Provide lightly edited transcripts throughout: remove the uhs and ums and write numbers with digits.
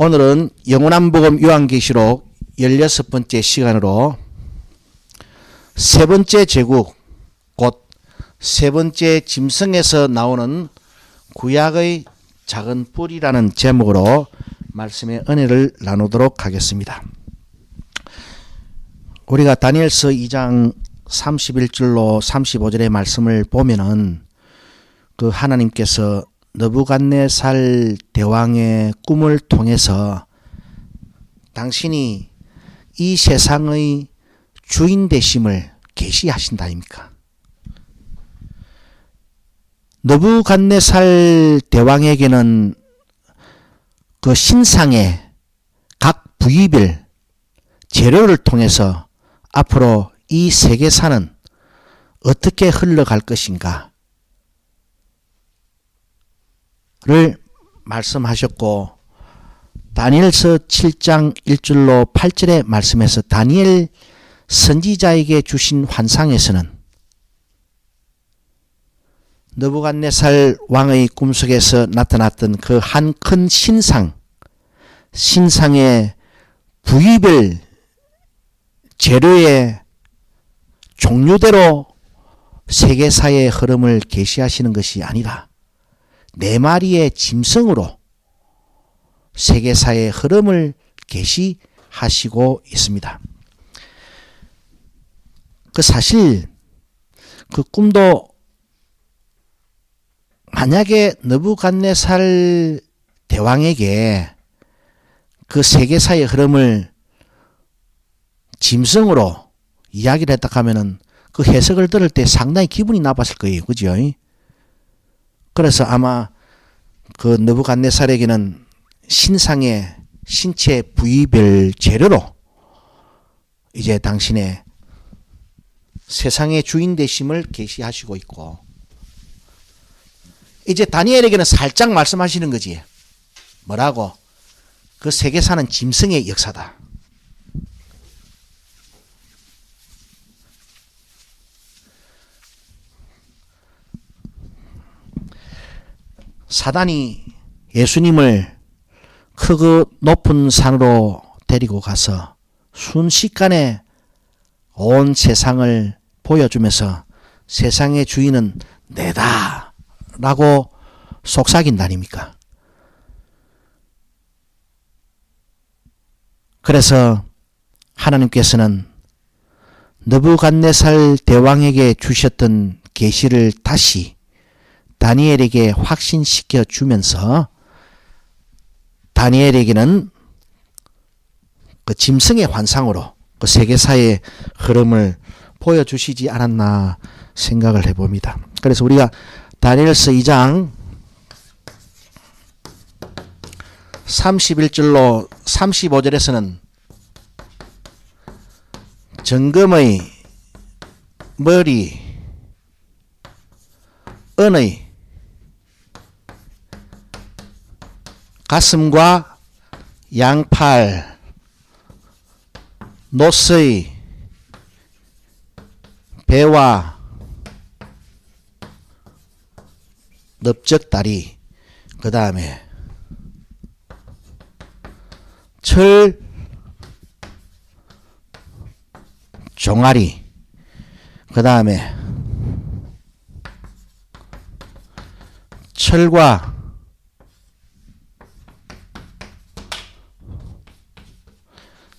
오늘은 영원한 복음 요한계시록 16번째 시간으로 세 번째 제국, 곧 세 번째 짐승에서 나오는 구약의 작은 뿔이라는 제목으로 말씀의 은혜를 나누도록 하겠습니다. 우리가 다니엘서 2장 31절로 35절의 말씀을 보면은 그 하나님께서 느부갓네살 대왕의 꿈을 통해서 당신이 이 세상의 주인 되심을 계시하신다 아닙니까? 느부갓네살 대왕에게는 그 신상의 각 부위별 재료를 통해서 앞으로 이 세계사는 어떻게 흘러갈 것인가 를 말씀하셨고, 다니엘서 7장 1절로 8절의 말씀에서 다니엘 선지자에게 주신 환상에서는 느부갓네살 왕의 꿈속에서 나타났던 그 한 큰 신상의 부위별 재료의 종류대로 세계사의 흐름을 계시하시는 것이 아니라 네 마리의 짐승으로 세계사의 흐름을 계시하시고 있습니다. 사실 그 꿈도 만약에 느부갓네살 대왕에게 그 세계사의 흐름을 짐승으로 이야기를 했다 하면은 그 해석을 들을 때 상당히 기분이 나빴을 거예요. 그죠? 그래서 아마 그 느부갓네살에게는 신상의 신체 부위별 재료로 이제 당신의 세상의 주인 되심을 계시하시고 있고, 이제 다니엘에게는 살짝 말씀하시는 거지. 뭐라고? 그 세계사는 짐승의 역사다. 사단이 예수님을 크고 높은 산으로 데리고 가서 순식간에 온 세상을 보여주면서 세상의 주인은 내다 라고 속삭인다 아닙니까? 그래서 하나님께서는 느부갓네살 대왕에게 주셨던 계시를 다시 다니엘에게 확신시켜 주면서 다니엘에게는 그 짐승의 환상으로 그 세계사의 흐름을 보여주시지 않았나 생각을 해봅니다. 그래서 우리가 다니엘서 2장 31절로 35절에서는 정금의 머리, 은의 가슴과 양팔, 노스의 배와 넓적다리, 그 다음에 철 종아리, 그 다음에 철과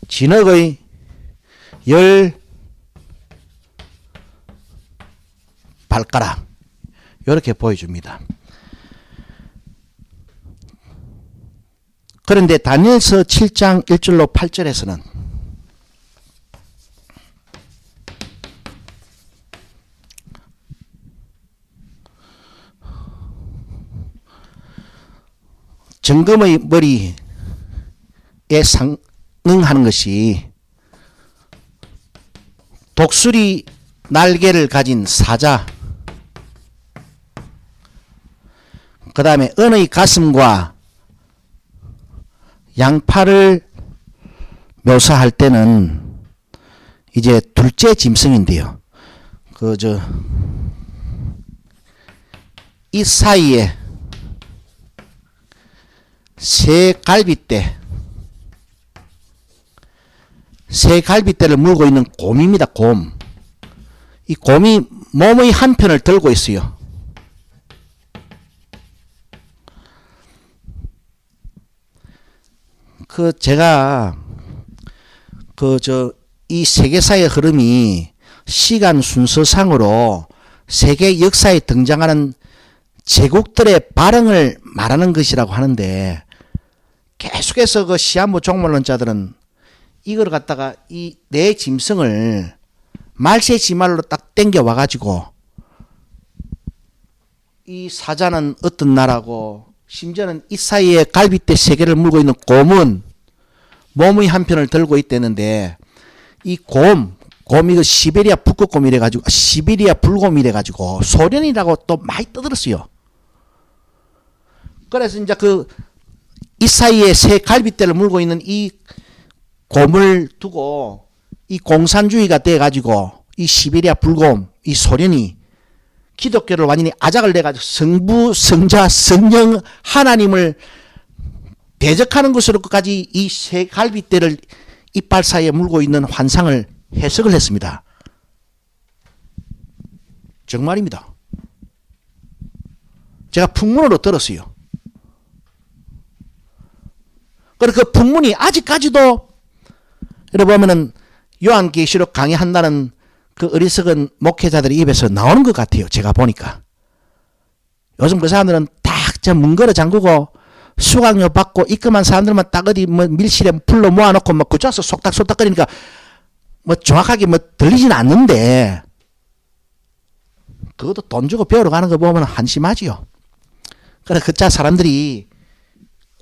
진흙의 열 발가락, 이렇게 보여줍니다. 그런데 다니엘서 7장 1절로 8절에서는 정금의 머리에 상응하는 것이 독수리 날개를 가진 사자, 그 다음에 은의 가슴과 양팔을 묘사할 때는 이제 둘째 짐승인데요. 이 사이에 새 갈빗대, 새 갈빗대를 물고 있는 곰입니다. 곰. 이 곰이 몸의 한 편을 들고 있어요. 제가 이 세계사의 흐름이 시간 순서상으로 세계 역사에 등장하는 제국들의 발흥을 말하는 것이라고 하는데, 계속해서 그 시한부 종말론자들은 이걸 갖다가 이 내 짐승을 말세 지말로 딱 땡겨 와가지고 이 사자는 어떤 나라고, 심지어는 이 사이에 갈빗대 세 개를 물고 있는 곰은 몸의 한 편을 들고 있다는데, 이 곰이 그 시베리아 북극곰이래 가지고, 시베리아 불곰이래 가지고 소련이라고 또 많이 떠들었어요. 그래서 이제 이 사이에 새 갈빗대를 물고 있는 이 곰을 두고 이 공산주의가 돼 가지고 이 시베리아 불곰, 이 소련이 기독교를 완전히 아작을 내 가지고 성부, 성자, 성령 하나님을 대적하는 것으로까지 이 새 갈빗대를 이빨 사이에 물고 있는 환상을 해석을 했습니다. 정말입니다. 제가 풍문으로 들었어요. 그리고 그 풍문이 아직까지도 여러분 보면은 요한계시록 강의한다는 그 어리석은 목회자들의 입에서 나오는 것 같아요. 제가 보니까. 요즘 그 사람들은 딱 문 걸어 잠그고 수강료 받고 입금한 사람들만 딱 어디 밀실에 불러 모아놓고 그쪽에서 속닥속닥거리니까 정확하게 들리진 않는데, 그것도 돈 주고 배우러 가는 거 보면 한심하지요. 그래 그자 사람들이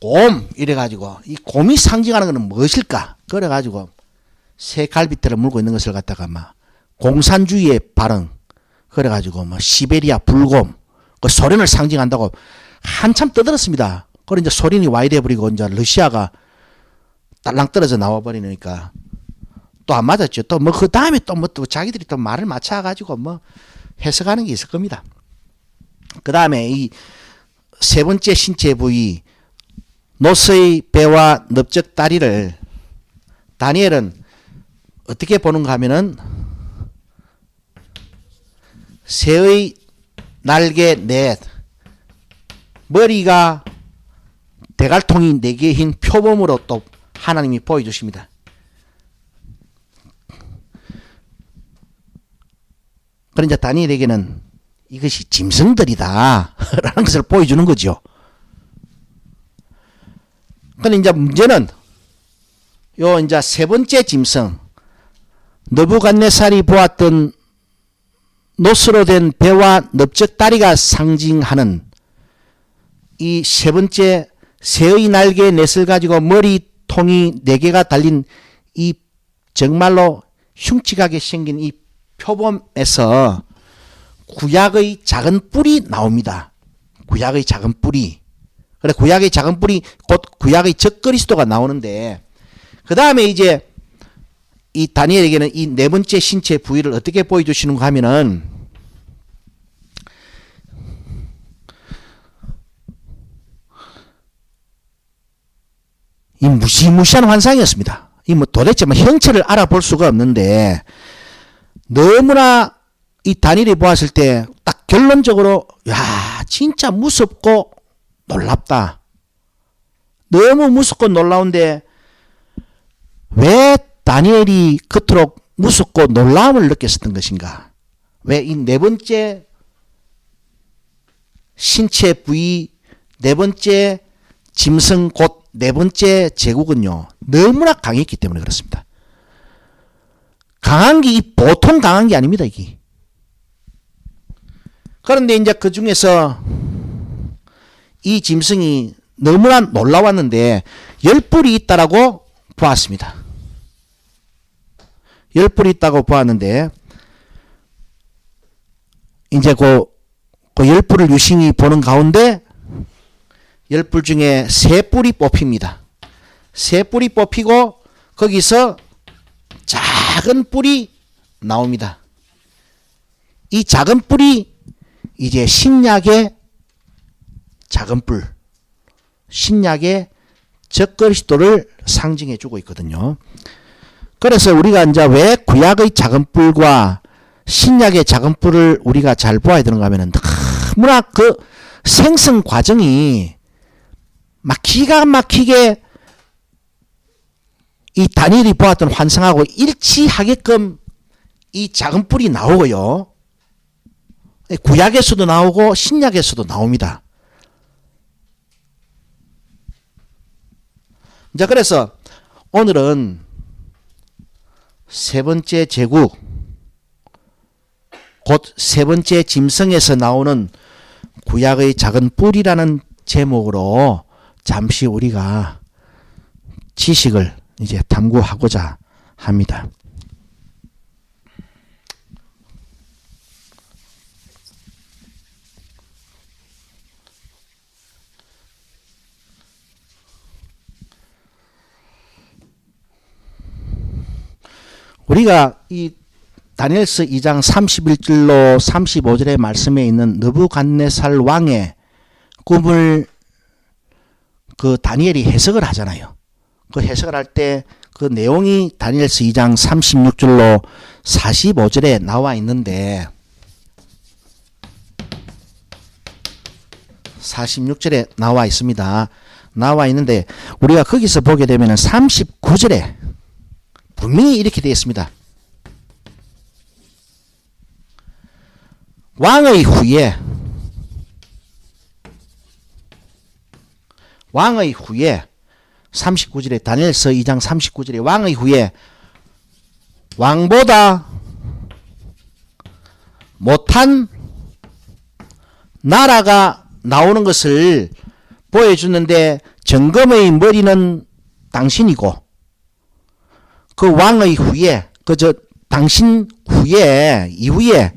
곰 이래가지고 이 곰이 상징하는 것은 무엇일까? 그래가지고 새 갈빗대를 물고 있는 것을 갖다가 공산주의의 발흥, 그래가지고 시베리아 불곰, 그 소련을 상징한다고 한참 떠들었습니다. 그래 이제 소련이 와야 돼버리고 이제 러시아가 딸랑 떨어져 나와 버리니까 또 안 맞았죠. 또 그 다음에 또 자기들이 또 말을 맞춰가지고 해석하는 게 있을 겁니다. 그 다음에 이 세 번째 신체 부위 노스의 배와 넓적 다리를 다니엘은 어떻게 보는가 하면은 새의 날개 넷, 머리가 대갈통이 4개인 표범으로 또 하나님이 보여주십니다. 그러니까 다니엘에게는 이것이 짐승들이다 라는 것을 보여주는 거죠. 근데 이제 문제는 이제 세 번째 짐승, 느부갓네살이 보았던 노스로 된 배와 넓적 다리가 상징하는 이 세 번째 새의 날개 넷을 가지고 머리통이 4개가 달린 이 정말로 흉측하게 생긴 이 표범에서 구약의 작은 뿔이 나옵니다. 구약의 작은 뿔이. 그래 구약의 작은 뿔이 곧 구약의 적그리스도가 나오는데, 그 다음에 이제 이 다니엘에게는 이 네 번째 신체 부위를 어떻게 보여주시는가 하면은 이 무시무시한 환상이었습니다. 이 도대체 형체를 알아볼 수가 없는데, 너무나 이 다니엘이 보았을 때 딱 결론적으로 야 진짜 무섭고 놀랍다. 너무 무섭고 놀라운데 왜 다니엘이 그토록 무섭고 놀라움을 느꼈었던 것인가? 왜 이 네 번째 신체 부위, 네 번째 짐승 곧 네 번째 제국은요 너무나 강했기 때문에 그렇습니다. 강한 게 보통 강한 게 아닙니다. 이게. 그런데 이제 그 중에서 이 짐승이 너무나 놀라웠는데 10뿔이 있다라고 보았습니다. 10뿔이 있다고 보았는데 이제 그 10뿔을 유심히 보는 가운데 10뿔 중에 3뿔이 뽑힙니다. 3뿔이 뽑히고 거기서 작은 뿔이 나옵니다. 이 작은 뿔이 이제 신약의 작은 뿔, 신약의 적그리스도를 상징해 주고 있거든요. 그래서 우리가 이제 왜 구약의 작은 뿔과 신약의 작은 뿔을 우리가 잘 보아야 되는가 하면은 너무나 그 생성 과정이 막 기가 막히게 이 다니엘이 보았던 환상하고 일치하게끔 이 작은 뿔이 나오고요. 구약에서도 나오고 신약에서도 나옵니다. 자, 그래서 오늘은 세 번째 제국, 곧 세 번째 짐승에서 나오는 구약의 작은 뿔이라는 제목으로 잠시 우리가 지식을 이제 탐구하고자 합니다. 우리가 이 다니엘서 2장 31절로 35절의 말씀에 있는 느부갓네살 왕의 꿈을 그 다니엘이 해석을 하잖아요. 그 해석을 할 때 그 내용이 다니엘서 2장 36절로 45절에 나와 있는데 46절에 나와 있습니다. 나와 있는데 우리가 거기서 보게 되면 39절에 분명히 이렇게 되어 있습니다. 왕의 후에 39절에 다니엘서 2장 39절에 왕의 후에 왕보다 못한 나라가 나오는 것을 보여주는데 정금의 머리는 당신이고 그 왕의 후에 당신 후에 이후에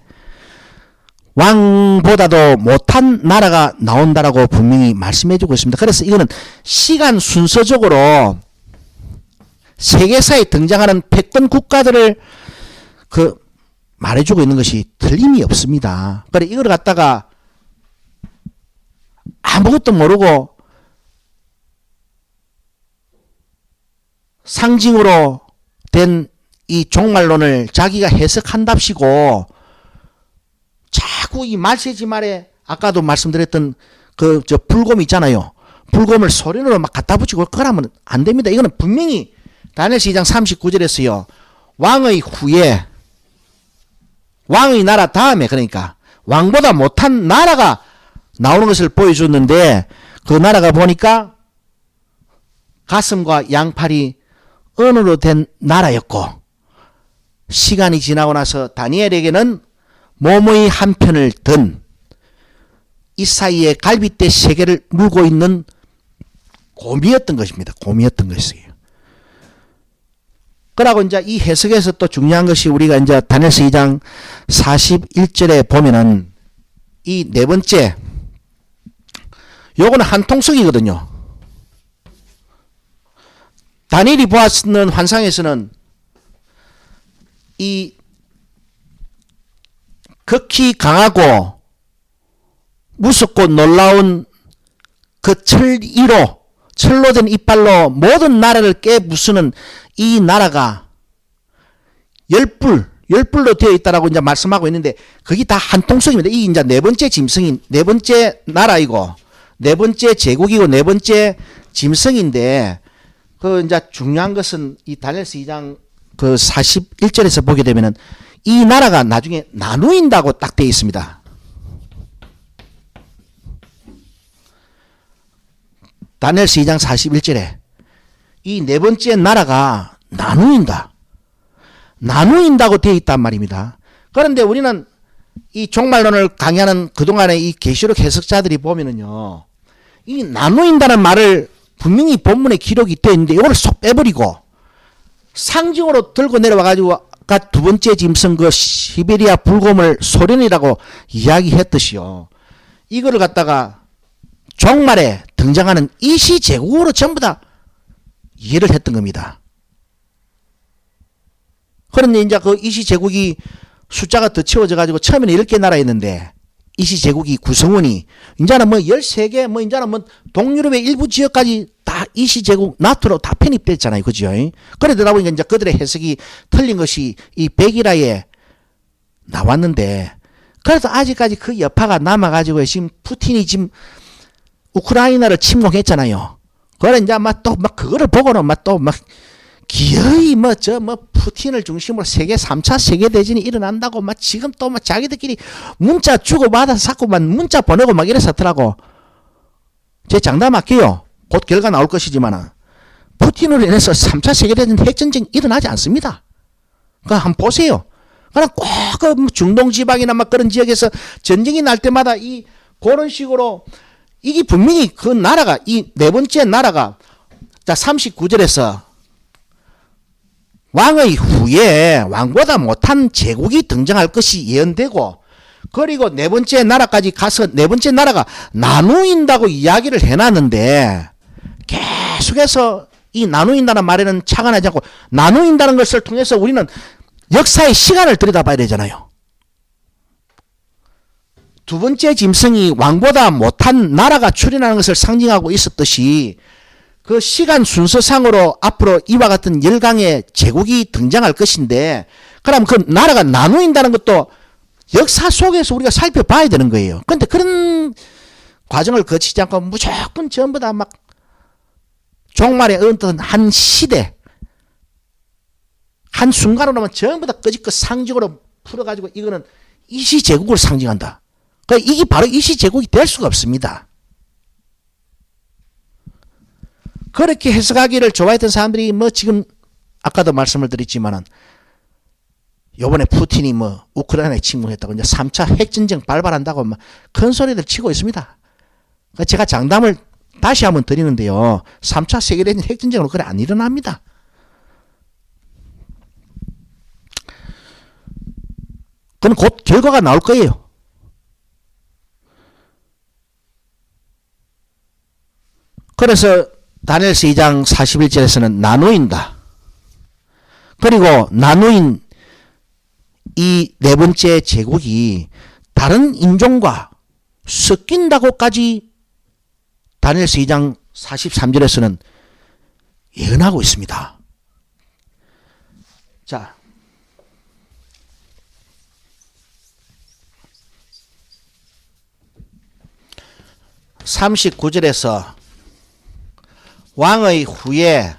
왕보다도 못한 나라가 나온다라고 분명히 말씀해주고 있습니다. 그래서 이거는 시간 순서적으로 세계사에 등장하는 패권 국가들을 말해주고 있는 것이 틀림이 없습니다. 그래 이걸 갖다가 아무것도 모르고 상징으로 된 이 종말론을 자기가 해석한답시고 자꾸 이 말세지 말에 아까도 말씀드렸던 저 불곰 있잖아요. 불곰을 소련으로 막 갖다 붙이고 그러면 안 됩니다. 이거는 분명히 다니엘서 2장 39절에서요. 왕의 후에 왕의 나라 다음에 그러니까 왕보다 못한 나라가 나오는 것을 보여줬는데 그 나라가 보니까 가슴과 양팔이 은으로 된 나라였고 시간이 지나고 나서 다니엘에게는 몸의 한 편을 든 이 사이에 갈빗대 세 개를 물고 있는 곰이었던 것입니다. 곰이었던 것이에요. 그러고 이제 이 해석에서 또 중요한 것이 우리가 이제 다니엘서 2장 41절에 보면은 이 네 번째 요거는 한 통속이거든요. 다니엘이 보았는 환상에서는 이 극히 강하고 무섭고 놀라운 그 철로 된 이빨로 모든 나라를 깨부수는 이 나라가 열불로 되어 있다라고 이제 말씀하고 있는데 그게 다 한 통속입니다. 이 이제 네 번째 짐승인 네 번째 나라이고 네 번째 제국이고 네 번째 짐승인데 그 이제 중요한 것은 이 다니엘서 2장 41절에서 보게 되면은 이 나라가 나중에 나누인다고 딱 되어 있습니다. 다니엘서 2장 41절에 이 네 번째 나라가 나누인다고 되어 있단 말입니다. 그런데 우리는 이 종말론을 강의하는 그동안의 이 계시록 해석자들이 보면은요, 이 나누인다는 말을 분명히 본문에 기록이 되어 있는데 이걸 쏙 빼버리고 상징으로 들고 내려와가지고 아까 두 번째 짐승 그 시베리아 불곰을 소련이라고 이야기했듯이요. 이거를 갖다가 종말에 등장하는 이시제국으로 전부 다 이해를 했던 겁니다. 그런데 이제 그 이시제국이 숫자가 더 채워져 가지고 처음에는 10개 나라였는데 이시제국이 구성원이 이제는 뭐 13개 뭐 이제는 뭐 동유럽의 일부 지역까지 다 이시제국 나토로 다 편입됐잖아요. 그죠? 그러다 보니까 이제 그들의 해석이 틀린 것이 이 백일화에 나왔는데 그래도 아직까지 그 여파가 남아가지고 지금 푸틴이 지금 우크라이나를 침공했잖아요. 그래 이제 막 또 막 그거를 보고는 막 또 막 기어이 뭐 푸틴을 중심으로 세계 3차 세계대전이 일어난다고 막 지금 또 막 자기들끼리 문자 주고받아서 자꾸 막 문자 보내고 막 이랬었더라고. 제 장담할게요. 곧 결과 나올 것이지만은 푸틴으로 인해서 3차 세계대전 핵전쟁 일어나지 않습니다. 그거 한번 보세요. 그냥 꼭 그 중동 지방이나 막 그런 지역에서 전쟁이 날 때마다 이 그런 식으로 이게 분명히 그 나라가 이 네 번째 나라가 자 39절에서 왕의 후에 왕보다 못한 제국이 등장할 것이 예언되고 그리고 네 번째 나라까지 가서 네 번째 나라가 나누인다고 이야기를 해놨는데 계속해서 이 나누인다는 말에는 착안하지 않고 나누인다는 것을 통해서 우리는 역사의 시간을 들여다봐야 되잖아요. 두 번째 짐승이 왕보다 못한 나라가 출현하는 것을 상징하고 있었듯이 그 시간 순서상으로 앞으로 이와 같은 열강의 제국이 등장할 것인데 그럼 그 나라가 나누인다는 것도 역사 속에서 우리가 살펴봐야 되는 거예요. 그런데 그런 과정을 거치지 않고 무조건 전부 다 막 종말의 어떤 한 시대 한 순간으로만 전부 다 끄집고 상징으로 풀어가지고 이거는 이시제국을 상징한다. 그러니까 이게 바로 이시제국이 될 수가 없습니다. 그렇게 해석하기를 좋아했던 사람들이 뭐 지금 아까도 말씀을 드렸지만은 요번에 푸틴이 뭐 우크라이나에 침공했다고 이제 3차 핵전쟁 발발한다고 막 큰 소리들 치고 있습니다. 그러니까 제가 장담을 다시 한번 드리는데요. 3차 세계대전 핵전쟁으로 그래 안 일어납니다. 그건 곧 결과가 나올 거예요. 그래서 다니엘서 2장 41절에서는 나누인다. 그리고 나누인 이 네 번째 제국이 다른 인종과 섞인다고까지 다니엘서 2장 43절에서는 예언하고 있습니다. 자, (39절에서) 왕의 후에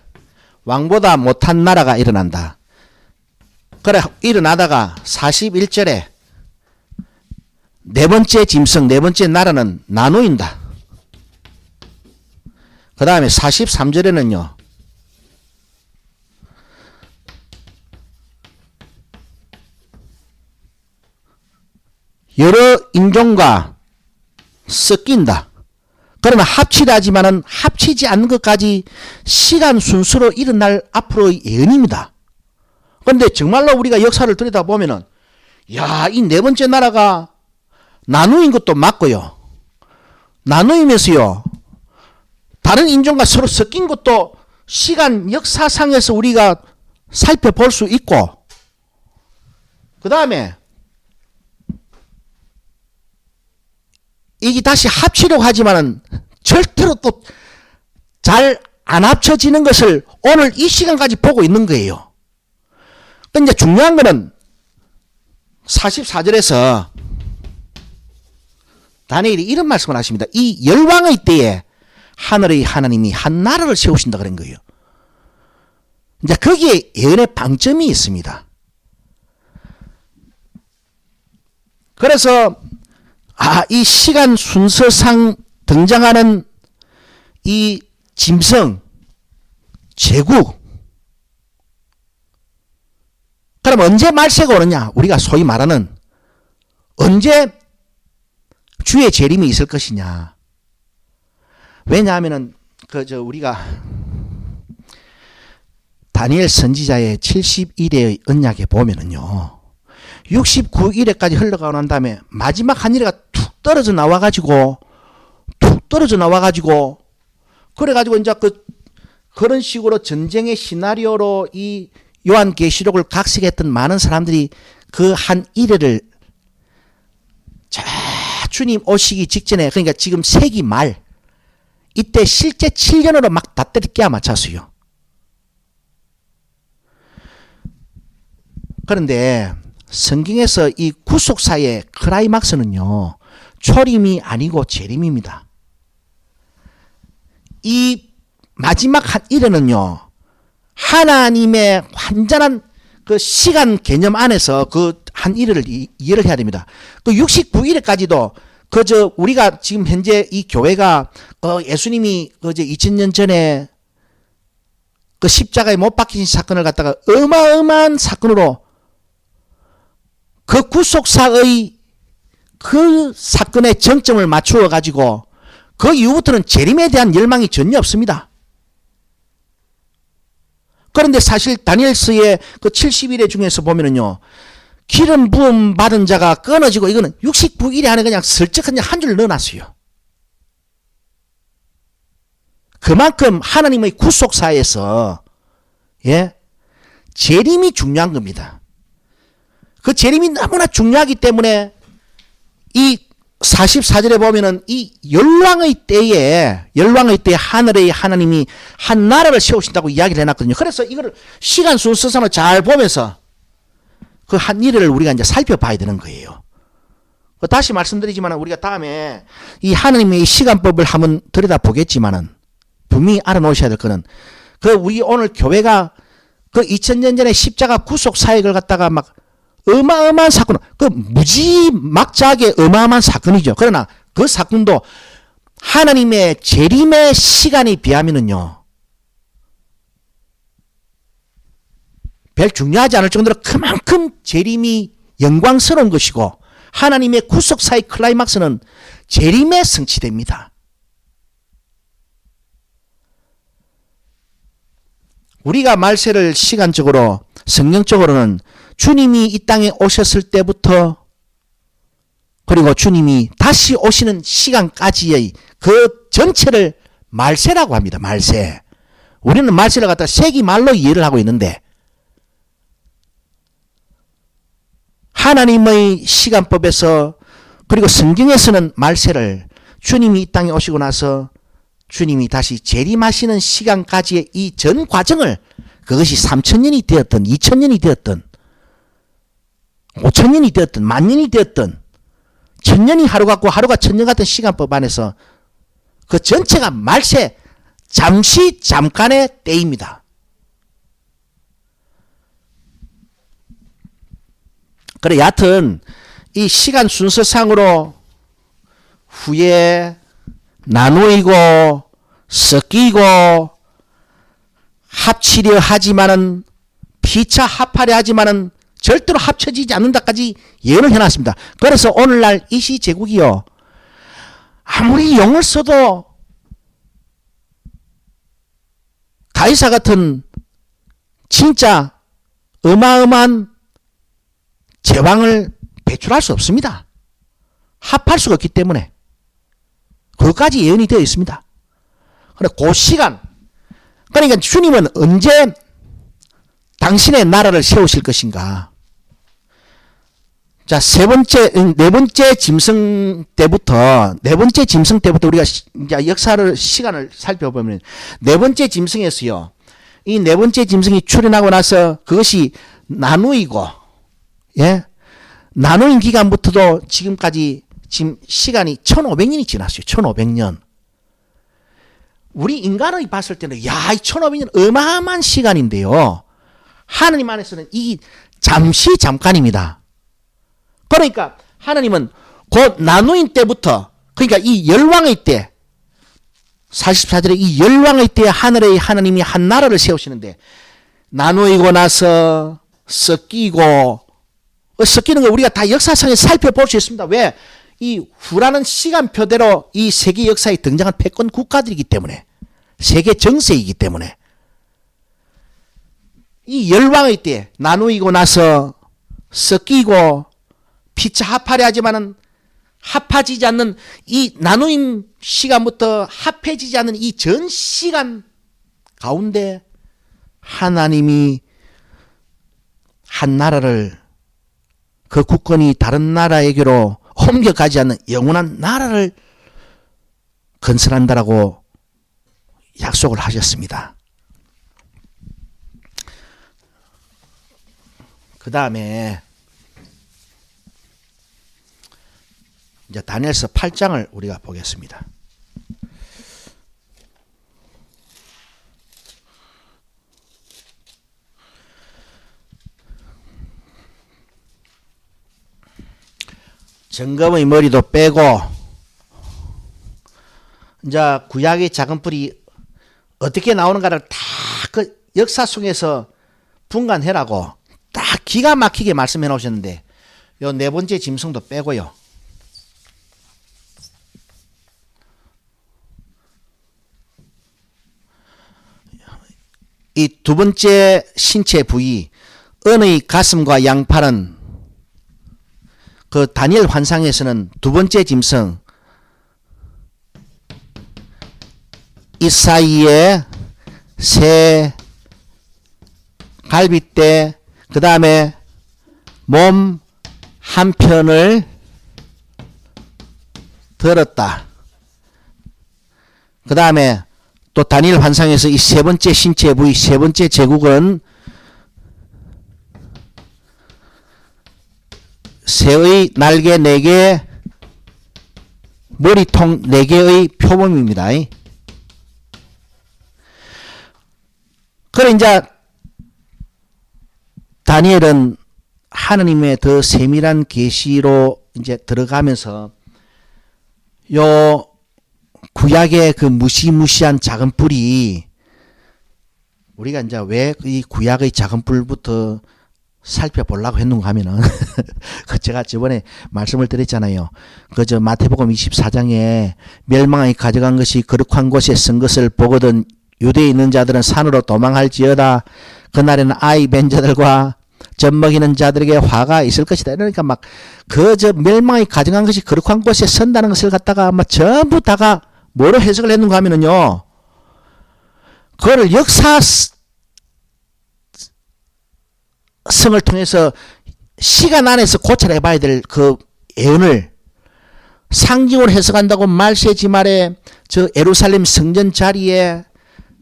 왕보다 못한 나라가 일어난다. 그래 일어나다가 41절에 네 번째 짐승 네 번째 나라는 나누인다. 그 다음에 43절에는요. 여러 인종과 섞인다. 그러나 합치라지만은 합치지 않는 것까지 시간 순서로 일어날 앞으로의 예언입니다. 그런데 정말로 우리가 역사를 들여다보면은 야, 이 네 번째 나라가 나누인 것도 맞고요. 나누이면서요. 다른 인종과 서로 섞인 것도 시간 역사상에서 우리가 살펴볼 수 있고 그 다음에 이게 다시 합치려고 하지만은 절대로 또 잘 안 합쳐지는 것을 오늘 이 시간까지 보고 있는 거예요. 근데 중요한 거는 44절에서 다니엘이 이런 말씀을 하십니다. 이 열왕의 때에 하늘의 하나님이 한 나라를 세우신다 그런 거예요. 이제 거기에 예언의 방점이 있습니다. 그래서 이 시간 순서상 등장하는 이 짐승, 제국. 그럼 언제 말세가 오느냐? 우리가 소위 말하는 언제 주의 재림이 있을 것이냐? 왜냐하면은 우리가 다니엘 선지자의 71회의 언약에 보면은요. 69일에까지 흘러가고 난 다음에 마지막 한 일회가 툭 떨어져 나와가지고 그래가지고 이제 그런 식으로 전쟁의 시나리오로 이 요한계시록을 각색했던 많은 사람들이 그 한 일회를 주님 오시기 직전에, 그러니까 지금 세기 말, 이때 실제 7년으로 막 다 때려 맞췄어요. 그런데 성경에서 이 구속사의 클라이막스는요, 초림이 아니고 재림입니다. 이 마지막 한 일에는요, 하나님의 완전한 그 시간 개념 안에서 그 한 일을 이해를 해야 됩니다. 그 69일에까지도 우리가 지금 현재 이 교회가 예수님이 2000년 전에 그 십자가에 못 박히신 사건을 갖다가 어마어마한 사건으로 그 구속사의 그 사건의 정점을 맞추어 가지고 그 이후부터는 재림에 대한 열망이 전혀 없습니다. 그런데 사실 다니엘서의 그 70일의 중에서 보면은요, 기름 부음 받은 자가 끊어지고, 이거는 69일 안에 그냥 슬쩍 그냥 한 줄 넣어놨어요. 그만큼 하나님의 구속사에서, 예, 재림이 중요한 겁니다. 그 재림이 너무나 중요하기 때문에 이 44절에 보면은 이 열왕의 때에 하늘의 하나님이 한 나라를 세우신다고 이야기를 해놨거든요. 그래서 이거를 시간 순서상으로 잘 보면서 그 한 일을 우리가 이제 살펴봐야 되는 거예요. 다시 말씀드리지만 우리가 다음에 이 하나님의 시간법을 한번 들여다보겠지만은 분명히 알아놓으셔야 될 거는 우리 오늘 교회가 2000년 전에 십자가 구속 사역을 갖다가 막 어마어마한 사건, 무지막지하게 어마어마한 사건이죠. 그러나 그 사건도 하나님의 재림의 시간에 비하면은요, 별 중요하지 않을 정도로 그만큼 재림이 영광스러운 것이고, 하나님의 구속사의 클라이막스는 재림에 성취됩니다. 우리가 말세를 시간적으로, 성경적으로는 주님이 이 땅에 오셨을 때부터 그리고 주님이 다시 오시는 시간까지의 그 전체를 말세라고 합니다. 말세. 우리는 말세를 갖다 세기 말로 이해를 하고 있는데, 하나님의 시간법에서 그리고 성경에서는 말세를 주님이 이 땅에 오시고 나서 주님이 다시 재림하시는 시간까지의 이 전 과정을, 그것이 3000년이 되었든 2000년이 되었든 5000년이 되었든 만년이 되었든 1000년이 하루 같고 하루가 1000년 같은 시간법 안에서 그 전체가 말세 잠깐의 때입니다. 그래, 여하튼 이 시간 순서상으로 후에 나누이고 섞이고 합치려 하지만은, 피차 합하려 하지만은 절대로 합쳐지지 않는다까지 예언을 해놨습니다. 그래서 오늘날 이 시제국이요, 아무리 용을 써도 가이사 같은 진짜 어마어마한 제왕을 배출할 수 없습니다. 합할 수가 없기 때문에. 그것까지 예언이 되어 있습니다. 그래, 그 시간, 그러니까 주님은 언제 당신의 나라를 세우실 것인가? 자, 네 번째 짐승 때부터 우리가 이제 역사를, 시간을 살펴보면, 네 번째 짐승에서요, 이 네 번째 짐승이 출현하고 나서 그것이 나누이고, 예? 나누인 기간부터도 지금까지 지금 시간이 1500년이 지났어요. 1500년. 우리 인간의 봤을 때는, 야, 이 1500년 어마어마한 시간인데요, 하나님 안에서는 이 잠깐입니다. 그러니까 하나님은 곧 나누인 때부터, 그러니까 이 열왕의 때, 44절에 이 열왕의 때에 하늘의 하나님이 한 나라를 세우시는데, 나누이고 나서 섞이고, 섞이는 거 우리가 다 역사상에 살펴볼 수 있습니다. 왜? 이 후라는 시간표대로 이 세계 역사에 등장한 패권 국가들이기 때문에, 세계 정세이기 때문에, 이 열왕의 때 나누이고 나서 섞이고 피차 합하려 하지만은 합하지지 않는 이 나누인 시간부터 합해지지 않는 이 전 시간 가운데 하나님이 한 나라를, 그 국권이 다른 나라에게로 옮겨가지 않는 영원한 나라를 건설한다라고 약속을 하셨습니다. 그 다음에 이제 다니엘서 8장을 우리가 보겠습니다. 정금의 머리도 빼고 이제 구약의 작은 뿔이 어떻게 나오는가를 다 그 역사 속에서 분간해라고 딱 기가 막히게 말씀해 놓으셨는데 요 네 번째 짐승도 빼고요. 이 두 번째 신체 부위 은의 가슴과 양팔은 그 다니엘 환상에서는 두 번째 짐승 이 사이에 새 갈빗대 그 다음에 몸 한편을 들었다. 그 다음에 또 다니엘 환상에서 이 세 번째 신체 부위 세 번째 제국은 새의 날개 4개 머리통 4개의 표범입니다. 그래 이제 다니엘은 하느님의 더 세밀한 계시로 이제 들어가면서 요 구약의 그 무시무시한 작은 뿔이 우리가 이제 왜 이 구약의 작은 뿔부터 살펴보려고 했는가 하면은 그 제가 저번에 말씀을 드렸잖아요. 그저 마태복음 24장에 멸망이 가져간 것이 거룩한 곳에 쓴 것을 보거든 유대에 있는 자들은 산으로 도망할지어다. 그날에는 아이 뵌 자들과 젖 먹이는 자들에게 화가 있을 것이다. 이러니까 막 저 멸망이 가져간 것이 거룩한 곳에 선다는 것을 갖다가 막 전부 다가 뭐로 해석을 했는가 하면은요. 그거를 역사성을 통해서 시간 안에서 고찰해 봐야 될 그 예언을 상징으로 해석한다고 말세지 말에 저 예루살렘 성전 자리에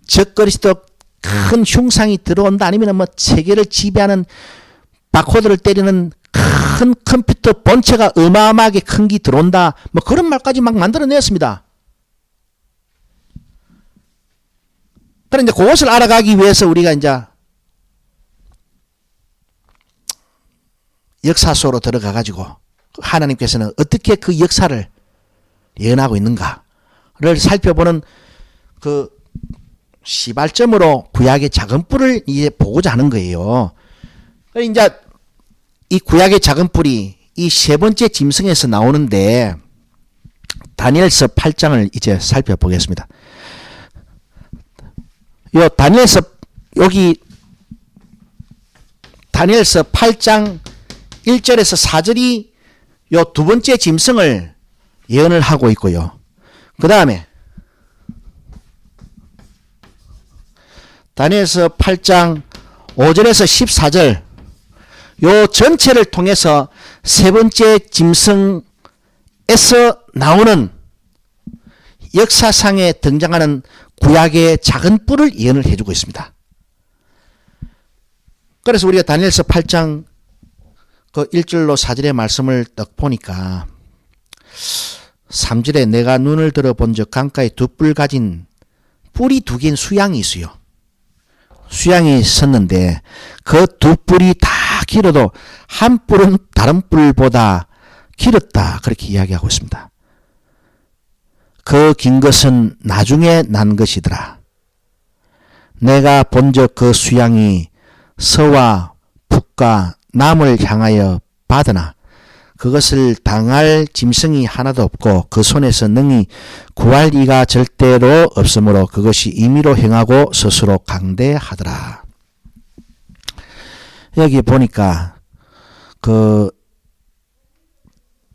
적그리스도 큰 흉상이 들어온다 아니면 뭐 세계를 지배하는 바코드를 때리는 큰 컴퓨터 본체가 어마어마하게 큰 게 들어온다 뭐 그런 말까지 막 만들어냈습니다. 그런데 그것을 알아가기 위해서 우리가 이제 역사 속으로 들어가 가지고 하나님께서는 어떻게 그 역사를 예언하고 있는가를 살펴보는 그 시발점으로 구약의 작은 뿔을 이제 보고자 하는 거예요. 이제 이 구약의 작은 뿔이 이 세 번째 짐승에서 나오는데 다니엘서 8장을 이제 살펴보겠습니다. 요 다니엘서 여기 다니엘서 8장 1절에서 4절이 요 두 번째 짐승을 예언을 하고 있고요. 그 다음에 다니엘서 8장 5절에서 14절 요 전체를 통해서 세 번째 짐승에서 나오는 역사상에 등장하는 구약의 작은 뿔을 예언을 해주고 있습니다. 그래서 우리가 다니엘서 8장 그 1절로 4절의 말씀을 딱 보니까 3절에 내가 눈을 들어 본즉 강가에 두 뿔 가진 뿔이 두 개인 수양이 있어요. 수양이 섰는데 그 두 뿔이 다 길어도 한 뿔은 다른 뿔보다 길었다. 그렇게 이야기하고 있습니다. 그 긴 것은 나중에 난 것이더라. 내가 본즉 그 수양이 서와 북과 남을 향하여 받으나 그것을 당할 짐승이 하나도 없고 그 손에서 능히 구할 이가 절대로 없으므로 그것이 임의로 행하고 스스로 강대하더라. 여기 보니까 그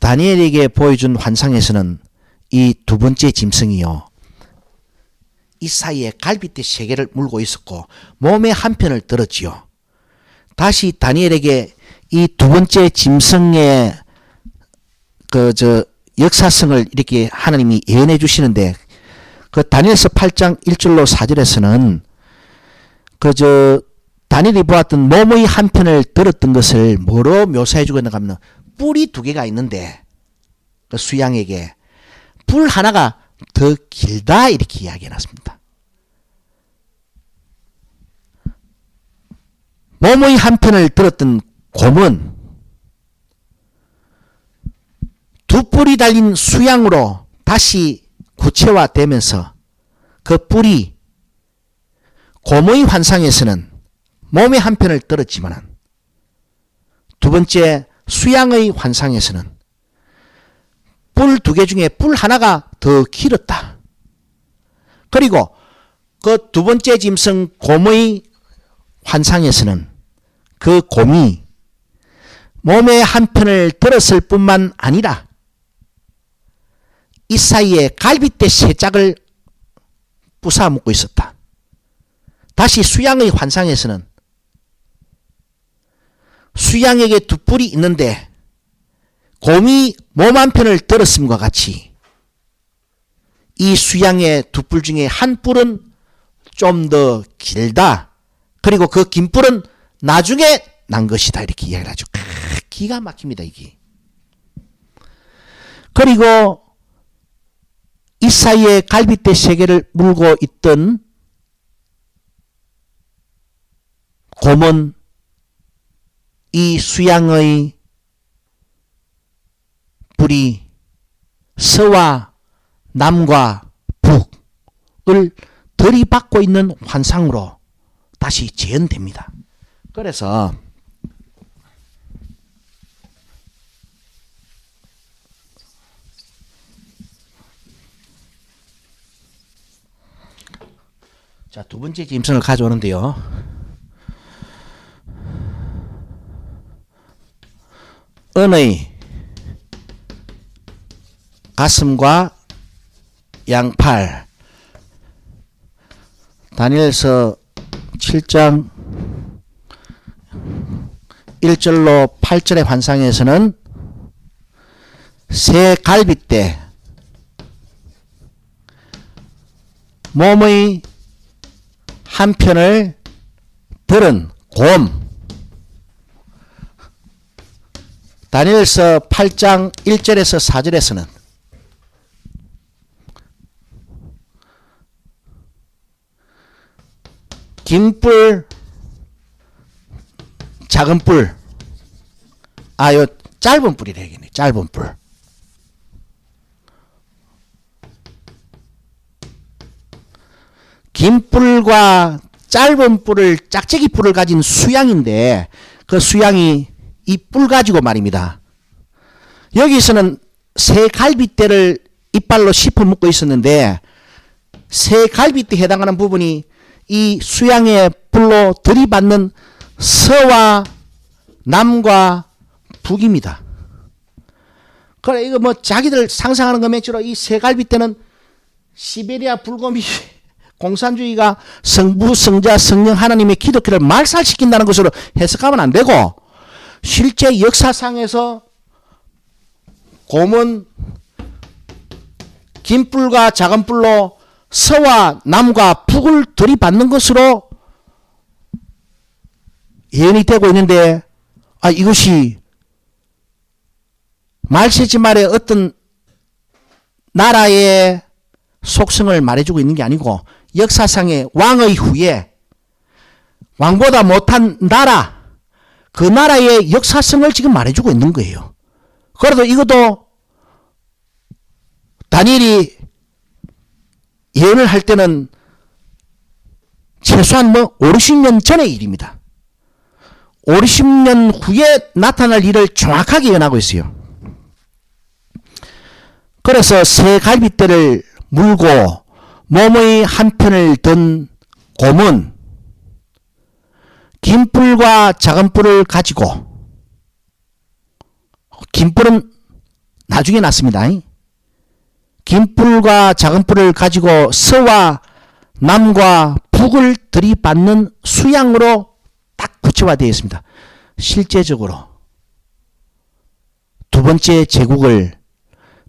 다니엘에게 보여준 환상에서는 이 두 번째 짐승이요. 이 사이에 갈빗대 3개를 물고 있었고 몸의 한편을 들었지요. 다시 다니엘에게 이 두 번째 짐승의 역사성을 이렇게 하나님이 예언해 주시는데, 그 다니엘서 8장 1절로 4절에서는 다니엘이 보았던 몸의 한 편을 들었던 것을 뭐로 묘사해 주고 있는가 하면, 뿔이 두 개가 있는데 그 수양에게 뿔 하나가 더 길다 이렇게 이야기해 놨습니다. 몸의 한 편을 들었던 곰은 두 뿔이 달린 수양으로 다시 구체화되면서 그 뿔이 곰의 환상에서는 몸의 한 편을 들었지만, 두 번째 수양의 환상에서는 뿔 두 개 중에 뿔 하나가 더 길었다. 그리고 그 두 번째 짐승 곰의 환상에서는 그 곰이 몸의 한 편을 들었을 뿐만 아니라 이 사이에 갈빗대 세 짝을 부사 묶고 있었다. 다시 수양의 환상에서는 수양에게 두 뿔이 있는데 곰이 몸 한 편을 들었음과 같이 이 수양의 두 뿔 중에 한 뿔은 좀 더 길다. 그리고 그 긴 뿔은 나중에 난 것이다. 이렇게 이야기를 하죠. 기가 막힙니다, 이게. 그리고 이 사이에 갈빗대 세 개를 물고 있던 곰은 이 수양의 뿔이 서와 남과 북을 들이받고 있는 환상으로 다시 재현됩니다. 그래서 자, 두 번째 짐승을 가져오는데요. 은의 가슴과 양팔, 다니엘서 7장 1절로 8절의 환상에서는 새 갈빗대, 몸의 한 편을 들은 곰, 다니엘서 8장 1절에서 4절에서는 긴 뿔, 작은 뿔, 요 짧은 뿔이라 얘기네. 짧은 뿔. 긴 뿔과 짧은 뿔을, 짝짝이 뿔을 가진 수양인데, 그 수양이 이 뿔 가지고 말입니다. 여기서는 새 갈빗대를 이빨로 씹어 묶고 있었는데, 새 갈빗대에 해당하는 부분이 이 수양의 뿔로 들이받는 서와 남과 북입니다. 그래, 이거 뭐 자기들 상상하는 것 맥주로 이 새 갈빗대는 시베리아 불곰이 공산주의가 성부, 성자, 성령 하나님의 기독교를 말살시킨다는 것으로 해석하면 안 되고, 실제 역사상에서 곰은 긴 뿔과 작은 뿔로 서와 남과 북을 들이받는 것으로 예언이 되고 있는데, 이것이 말세지 말의 어떤 나라의 속성을 말해주고 있는 게 아니고, 역사상의 왕의 후에 왕보다 못한 나라, 그 나라의 역사성을 지금 말해주고 있는 거예요. 그래도 이것도 다니엘이 예언을 할 때는 최소한 50년 전의 일입니다. 50년 후에 나타날 일을 정확하게 예언하고 있어요. 그래서 새 갈빗대를 물고 몸의 한 편을 든 곰은 긴 뿔과 작은 뿔을 가지고, 긴 뿔은 나중에 났습니다. 긴 뿔과 작은 뿔을 가지고 서와 남과 북을 들이받는 수양으로 딱 구체화되어 있습니다. 실제적으로 두 번째 제국을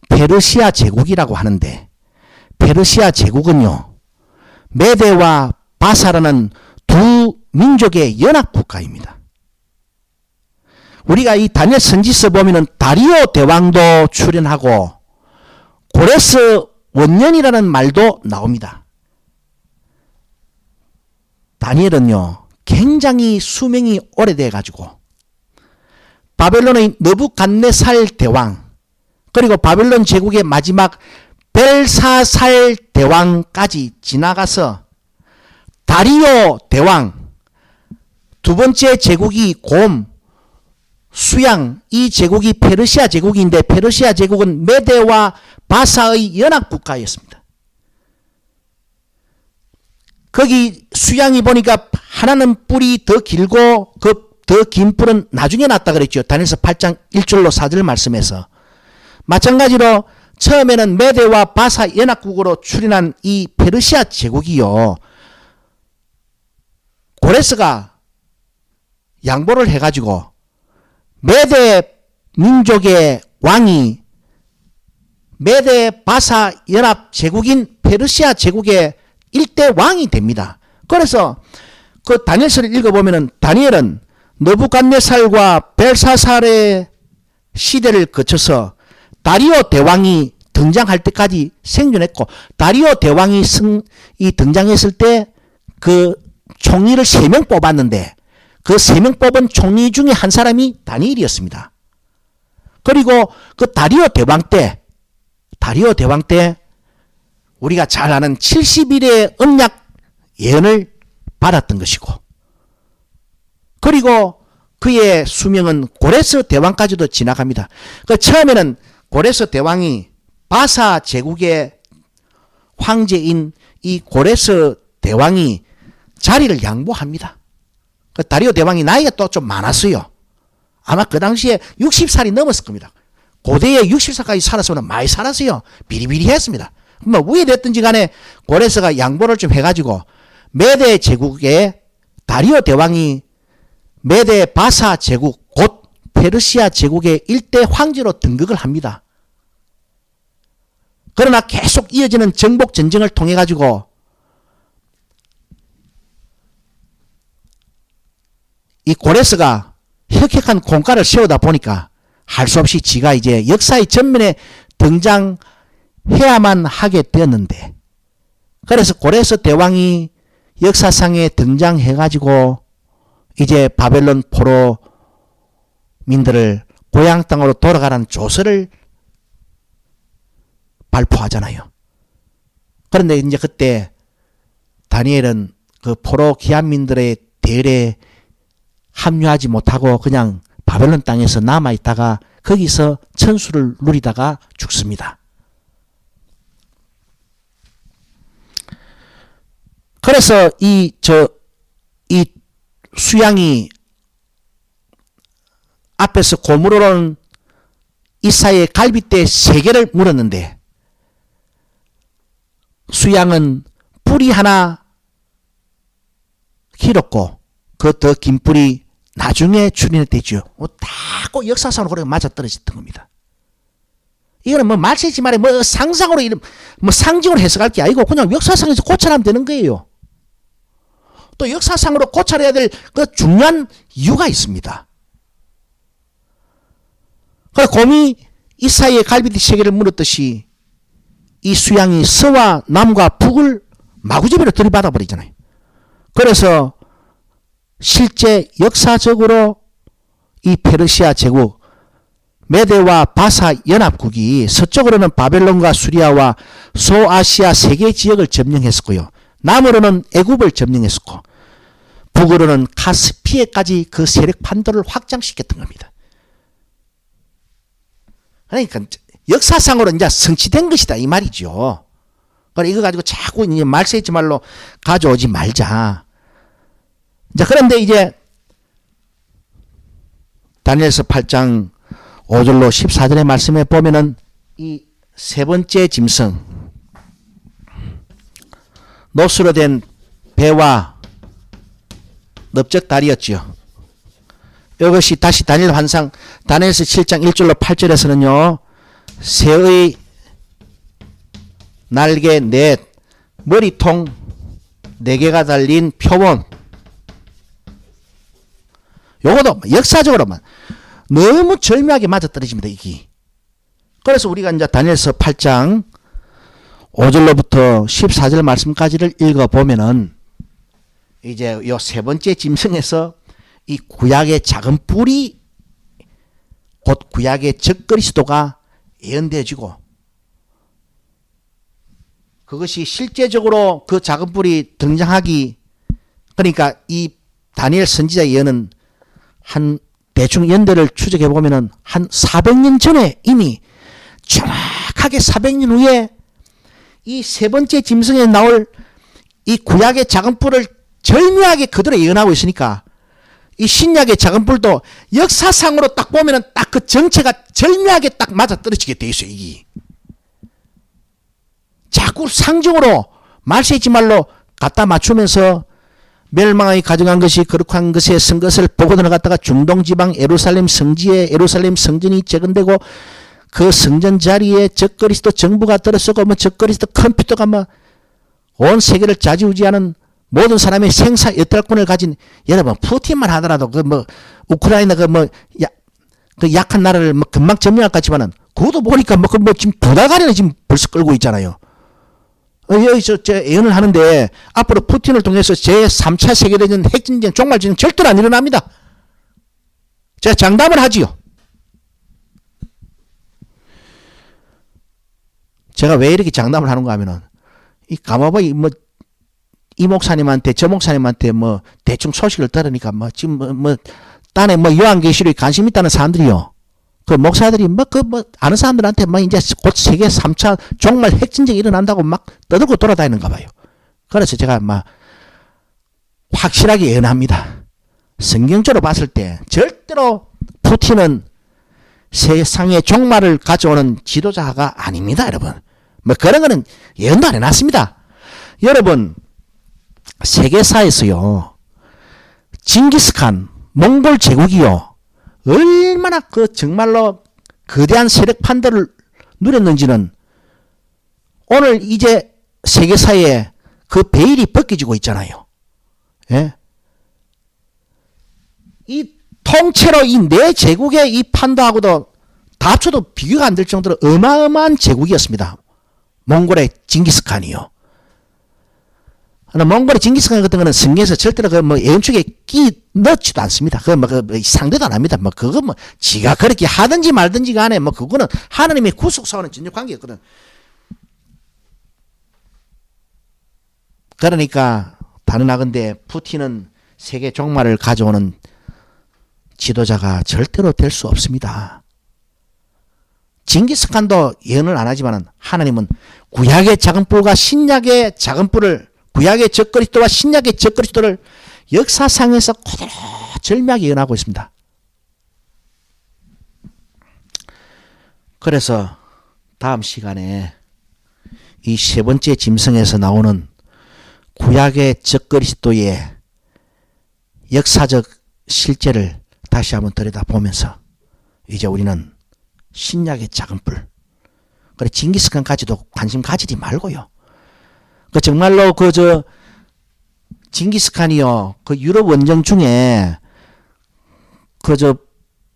페르시아 제국이라고 하는데, 페르시아 제국은요, 메대와 바사라는 두 민족의 연합국가입니다. 우리가 이 다니엘 선지서 보면은 다리오 대왕도 출연하고 고레스 원년이라는 말도 나옵니다. 다니엘은요, 굉장히 수명이 오래돼 가지고 바벨론의 느부갓네살 대왕, 그리고 바벨론 제국의 마지막 벨사살 대왕까지 지나가서 다리오 대왕, 두 번째 제국이 곰, 수양, 이 제국이 페르시아 제국인데, 페르시아 제국은 메대와 바사의 연합국가였습니다. 거기 수양이 보니까 하나는 뿔이 더 길고 그 더 긴 뿔은 나중에 났다 그랬죠. 다니엘서 8장 1절로 4절 말씀에서. 마찬가지로 처음에는 메대와 바사 연합국으로 출현한 이 페르시아 제국이요, 고레스가 양보를 해가지고 메대 민족의 왕이 메대 바사 연합 제국인 페르시아 제국의 일대 왕이 됩니다. 그래서 그 다니엘서를 읽어보면은 다니엘은 느부갓네살과 벨사살의 시대를 거쳐서 다리오 대왕이 등장할 때까지 생존했고, 다리오 대왕이 등장했을 때 그 총리를 3명 뽑았는데 그 3명 뽑은 총리 중에 한 사람이 다니엘이었습니다. 그리고 그 다리오 대왕 때 우리가 잘 아는 70일의 언약 예언을 받았던 것이고, 그리고 그의 수명은 고레스 대왕까지도 지나갑니다. 그 처음에는 고레스 대왕이 바사 제국의 황제인 이 고레스 대왕이 자리를 양보합니다. 그 다리오 대왕이 나이가 또 좀 많았어요. 아마 그 당시에 60살이 넘었을 겁니다. 고대에 60살까지 살았으면 많이 살았어요. 비리비리했습니다. 뭐 왜 됐든지 간에 고레스가 양보를 좀 해가지고 메대 제국의 다리오 대왕이 메대 바사 제국, 곧 페르시아 제국의 일대 황제로 등극을 합니다. 그러나 계속 이어지는 정복 전쟁을 통해 가지고 이 고레스가 혁혁한 공가를 세우다 보니까 할 수 없이 지가 이제 역사의 전면에 등장해야만 하게 되었는데, 그래서 고레스 대왕이 역사상에 등장해가지고 이제 바벨론 포로민들을 고향 땅으로 돌아가라는 조서를 발표하잖아요. 그런데 이제 그때 다니엘은 그 포로 기한민들의 대열에 합류하지 못하고 그냥 바벨론 땅에서 남아있다가 거기서 천수를 누리다가 죽습니다. 그래서 이 수양이 앞에서 고물어온 이사의 갈빗대 3개를 물었는데, 수양은 뿔이 하나 길었고 그 더 긴 뿔이 나중에 출현했대죠. 다 역사상으로 그렇게 맞아떨어졌던 겁니다. 이거는 뭐 말세지 말에 뭐 상상으로 뭐 상징으로 해석할 게 아니고 그냥 역사상에서 고찰하면 되는 거예요. 또 역사상으로 고찰해야 될 그 중요한 이유가 있습니다. 그래서 곰이 이사이의 갈빗대 3개를 물었듯이 이 수양이 서와 남과 북을 마구잡이로 들이받아 버리잖아요. 그래서 실제 역사적으로 이 페르시아 제국, 메대와 바사 연합국이 서쪽으로는 바벨론과 수리아와 소아시아 3개 지역을 점령했었고요. 남으로는 애굽을 점령했었고, 북으로는 카스피해까지 그 세력 판도를 확장시켰던 겁니다. 그러니까 역사상으로 이제 성취된 것이다 이 말이죠. 그러니까 이거 가지고 자꾸 이제 말세지 말로 가져오지 말자. 자, 그런데 이제 다니엘서 8장 5절로 14절의 말씀에 보면은 이 세 번째 짐승, 노수로 된 배와 넓적다리였지요. 이것이 다시 다니엘 환상, 다니엘서 7장 1절로 8절에서는요, 새의 날개 넷, 머리통 4개가 달린 표본. 요것도 역사적으로만 너무 절묘하게 맞아떨어집니다. 이게. 그래서 우리가 이제 다니엘서 8장 5절로부터 14절 말씀까지를 읽어보면은 이제 요 세 번째 짐승에서 이 구약의 작은 뿔이 곧 구약의 적그리스도가 예언되어지고, 그것이 실제적으로 그 작은 뿔이 등장하기, 그러니까 이 다니엘 선지자 예언은 한 대충 연대를 추적해 보면은 한 400년 전에 이미 정확하게 400년 후에 이 세 번째 짐승에 나올 이 구약의 작은 뿔을 절묘하게 그대로 예언하고 있으니까 이 신약의 작은 뿔도 역사상으로 딱 보면은 딱 그 정체가 절묘하게 딱 맞아떨어지게 돼 있어요. 이게 자꾸 상징으로 말세지 말로 갖다 맞추면서 멸망하게 가져간 것이 거룩한 것에 쓴 것을 보고들어 갔다가 중동지방 예루살렘 성지에 예루살렘 성전이 재건되고 그 성전 자리에 적그리스도 정부가 들어서고 뭐 적그리스도 컴퓨터가 뭐 온 세계를 좌지우지하는 모든 사람의 생사 여탈권을 가진, 여러분 푸틴만 하더라도 그 뭐 우크라이나 그 뭐 그 약한 나라를 뭐 금방 점령할 것 같지만은 그것도 보니까 뭐 지금 2달가량을 지금 벌써 끌고 있잖아요. 여기 저 예언을 하는데 앞으로 푸틴을 통해서 제3차 세계대전 핵전쟁 종말전쟁 절대로 안 일어납니다. 제가 장담을 하지요. 제가 왜 이렇게 장담을 하는가 하면은 이 가마보이 뭐 이 목사님한테 저 목사님한테 뭐 대충 소식을 들으니까 뭐 지금 뭐 딴에 뭐 요한계시록에 관심 있다는 사람들이요. 그 목사들이 뭐 아는 사람들한테 뭐 이제 곧 세계 3차 종말 핵전쟁이 일어난다고 막 떠들고 돌아다니는가 봐요. 그래서 제가 막 확실하게 예언합니다. 성경적으로 봤을 때 절대로 푸틴은 세상의 종말을 가져오는 지도자가 아닙니다, 여러분. 뭐 그런 거는 예언도 안 해놨습니다. 여러분, 세계사에서요, 징기스칸, 몽골 제국이요, 얼마나 그 정말로 거대한 세력 판도를 누렸는지는 오늘 이제 세계사에 그 베일이 벗겨지고 있잖아요. 예? 이 통째로 이 네 제국의 이 판도하고도 다 합쳐도 비교가 안 될 정도로 어마어마한 제국이었습니다. 몽골의 징기스칸이요. 몽골의 징기스칸 같은 거는 성경에서 절대로 그 뭐 예언축에 끼 넣지도 않습니다. 그 뭐 그 상대도 안 합니다. 뭐 그거 뭐 지가 그렇게 하든지 말든지 간에 뭐 그거는 하나님의 구속사와는 전혀 관계없거든. 그러니까 단언하건대 푸틴은 세계 종말을 가져오는 지도자가 절대로 될 수 없습니다. 징기스칸도 예언을 안 하지만은 하나님은 구약의 작은 뿔과 신약의 작은 뿔을, 구약의 적그리스도와 신약의 적그리스도를 역사상에서 그대로 절묘하게 예언하고 있습니다. 그래서 다음 시간에 이 세 번째 짐승에서 나오는 구약의 적그리스도의 역사적 실제를 다시 한번 들여다보면서 이제 우리는 신약의 작은 뿔, 그래 징기스칸까지도 관심 가지지 말고요. 그 정말로 징기스칸이요, 그 유럽 원정 중에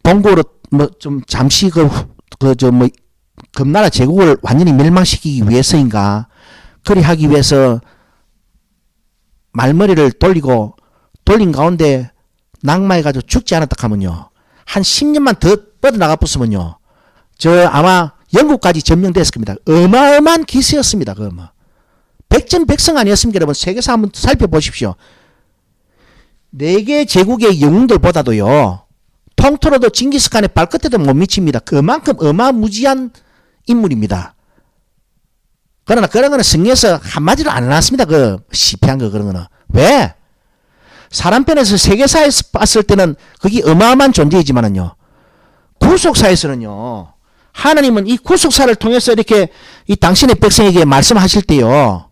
몽골을 뭐 좀 잠시 금나라 제국을 완전히 멸망시키기 위해서인가, 그리 하기 위해서 말머리를 돌린 가운데 낙마해가지고 죽지 않았다 하면요, 한 10년만 더 뻗어나가 붙으면요, 아마 영국까지 점령됐을 겁니다. 어마어마한 기세였습니다. 그 뭐 백전백승 아니었습니까? 여러분 세계사 한번 살펴보십시오. 4개 제국의 영웅들보다도요, 통틀어도 징기스칸의 발끝에도 못 미칩니다. 그만큼 어마무지한 인물입니다. 그러나 그런 거는 성경에서 한마디로 안 해놨습니다. 그 시피한 거 그런 거는. 왜? 사람 편에서 세계사에서 봤을 때는 그게 어마어마한 존재이지만은요, 구속사에서는요, 하나님은 이 구속사를 통해서 이렇게 이 당신의 백성에게 말씀하실 때요,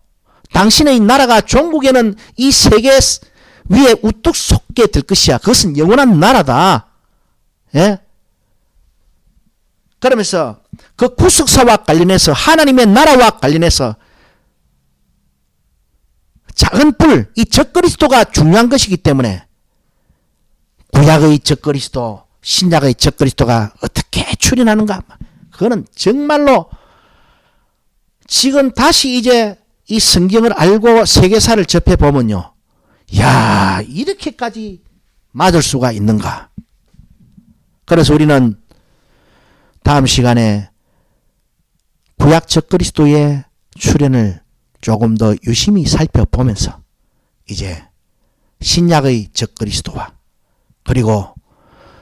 당신의 나라가 종국에는 이 세계 위에 우뚝 솟게 될 것이야. 그것은 영원한 나라다. 예? 그러면서 그 구속사와 관련해서, 하나님의 나라와 관련해서 작은 뿔, 이 적그리스도가 중요한 것이기 때문에 구약의 적그리스도, 신약의 적그리스도가 어떻게 출현하는가? 그거는 정말로 지금 다시 이제 이 성경을 알고 세계사를 접해보면요. 야, 이렇게까지 맞을 수가 있는가? 그래서 우리는 다음 시간에 구약 적그리스도의 출현을 조금 더 유심히 살펴보면서 이제 신약의 적그리스도와 그리고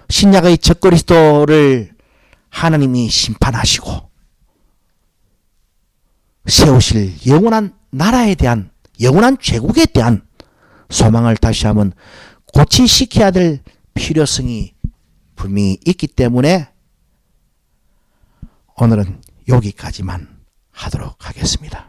신약의 적그리스도를 하나님이 심판하시고 세우실 영원한 나라에 대한 영원한 제국에 대한 소망을 다시 한번 고치시켜야 될 필요성이 분명히 있기 때문에 오늘은 여기까지만 하도록 하겠습니다.